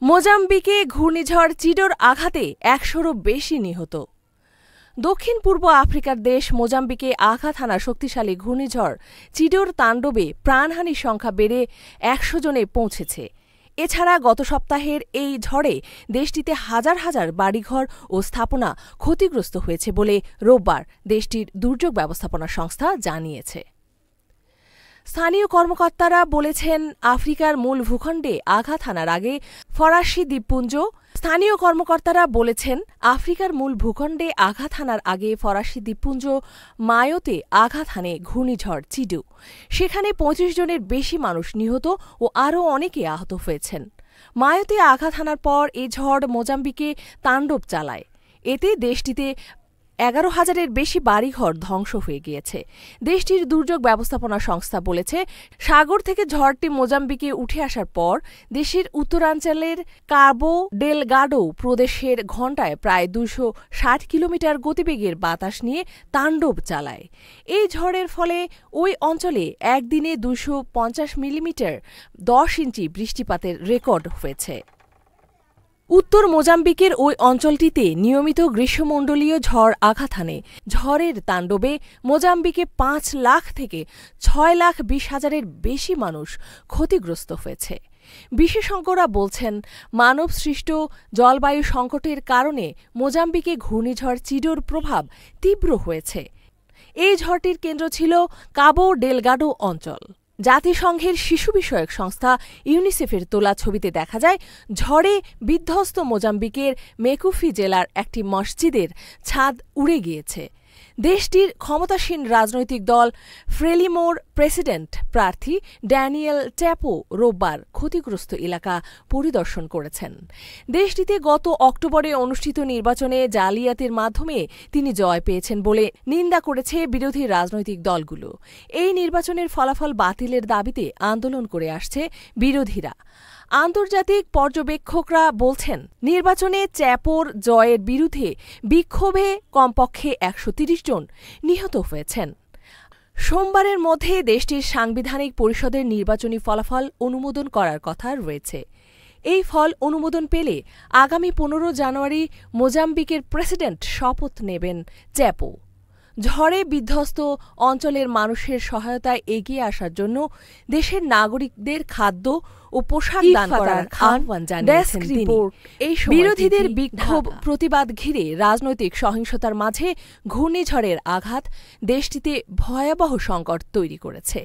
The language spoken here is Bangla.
মোজাম্বিকে ঘূর্ণিঝড় চিডোর আঘাতে ১০০রও বেশি নিহত। দক্ষিণ পূর্ব আফ্রিকার দেশ মোজাম্বিকে আঘাত হানা শক্তিশালী ঘূর্ণিঝড় চিডোর তাণ্ডবে প্রাণহানির সংখ্যা বেড়ে ১০০ জনে পৌঁছেছে। এছাড়া গত সপ্তাহের এই ঝড়ে দেশটিতে হাজার হাজার বাড়িঘর ও স্থাপনা ক্ষতিগ্রস্ত হয়েছে বলে রোববার দেশটির দুর্যোগ ব্যবস্থাপনা সংস্থা জানিয়েছে। স্থানীয় কর্মকর্তারা বলেছেন, আফ্রিকার মূল ভূখণ্ডে আঘাত হানার আগে ফরাসি দ্বীপপুঞ্জ মায়োতে আঘাত হানে ঘূর্ণিঝড় চিডু। সেখানে ৩৫ জনের বেশি মানুষ নিহত ও আরও অনেকে আহত হয়েছেন। মায়োতে আঘাত হানার পর এ ঝড় মোজাম্বিকে তাণ্ডব চালায়। এতে দেশটিতে ১১,০০০-এর বেশি বাড়িঘর ধ্বংস হয়ে গিয়েছে। দেশটির দুর্যোগ ব্যবস্থাপনা সংস্থা বলেছে, সাগর থেকে ঝড়টি মোজাম্বিকে উঠে আসার পর দেশের উত্তরাঞ্চলের কাবো ডেলগাডো প্রদেশের ঘণ্টায় প্রায় ২৬০ কিলোমিটার গতিবেগের বাতাস নিয়ে তাণ্ডব চালায়। এই ঝড়ের ফলে ওই অঞ্চলে একদিনে ২৫০ মিলিমিটার ১০ ইঞ্চি বৃষ্টিপাতের রেকর্ড হয়েছে। উত্তর মোজাম্বিকের ওই অঞ্চলটিতে নিয়মিত গ্রীষ্মমণ্ডলীয় ঝড় আঘাত হানে। ঝড়ের তাণ্ডবে মোজাম্বিকে ৫ লাখ থেকে ৬,২০,০০০-এর বেশি মানুষ ক্ষতিগ্রস্ত হয়েছে। বিশেষজ্ঞরা বলছেন, মানবসৃষ্ট জলবায়ু সংকটের কারণে মোজাম্বিকে ঘূর্ণিঝড় চিডোর প্রভাব তীব্র হয়েছে। এই ঝড়টির কেন্দ্র ছিল কাবো ডেলগাডো অঞ্চল। জাতিসংঘের শিশু বিষয়ক সংস্থা ইউনিসেফের তোলা ছবিতে দেখা যায়, ঝড়ে বিধ্বস্ত মোজাম্বিকের মেকুফি জেলার একটি মসজিদের ছাদ উড়ে গিয়েছে। দেশটির ক্ষমতাসীন রাজনৈতিক দল ফ্রেলিমোর প্রেসিডেন্ট প্রার্থী ড্যানিয়েল ট্যাপো রোববার ক্ষতিগ্রস্ত এলাকা পরিদর্শন করেছেন। দেশটিতে গত অক্টোবরে অনুষ্ঠিত নির্বাচনে জালিয়াতির মাধ্যমে তিনি জয় পেয়েছেন বলে নিন্দা করেছে বিরোধী রাজনৈতিক দলগুলো। এই নির্বাচনের ফলাফল বাতিলের দাবিতে আন্দোলন করে আসছে বিরোধীরা। আন্তর্জাতিক পর্যবেক্ষকরা বলছেন, নির্বাচনে ট্যাপোর জয়ের বিরুদ্ধে বিক্ষোভে কমপক্ষে ১৩০ জন নিহত হয়েছেন। সোমবারের মধ্যে দেশটির সাংবিধানিক পরিষদের নির্বাচনী ফলাফল অনুমোদন করার কথা রয়েছে। এই ফল অনুমোদন পেলে আগামী ১৫ জানুয়ারি মোজাম্বিকের প্রেসিডেন্ট শপথ নেবেন ট্যাপো। ঝড়ে বিধ্বস্ত অঞ্চলের মানুষের সহায়তায় এগিয়ে আসার জন্য দেশের নাগরিকদের খাদ্য ও পোশাক দান করার আহ্বান জানিয়েছেন তিনি। বিরোধীদের বিক্ষোভ প্রতিবাদ ঘিরে রাজনৈতিক সহিংসতার মাঝে ঘূর্ণিঝড়ের আঘাত দেশটিতে ভয়াবহ সংকট তৈরি করেছে।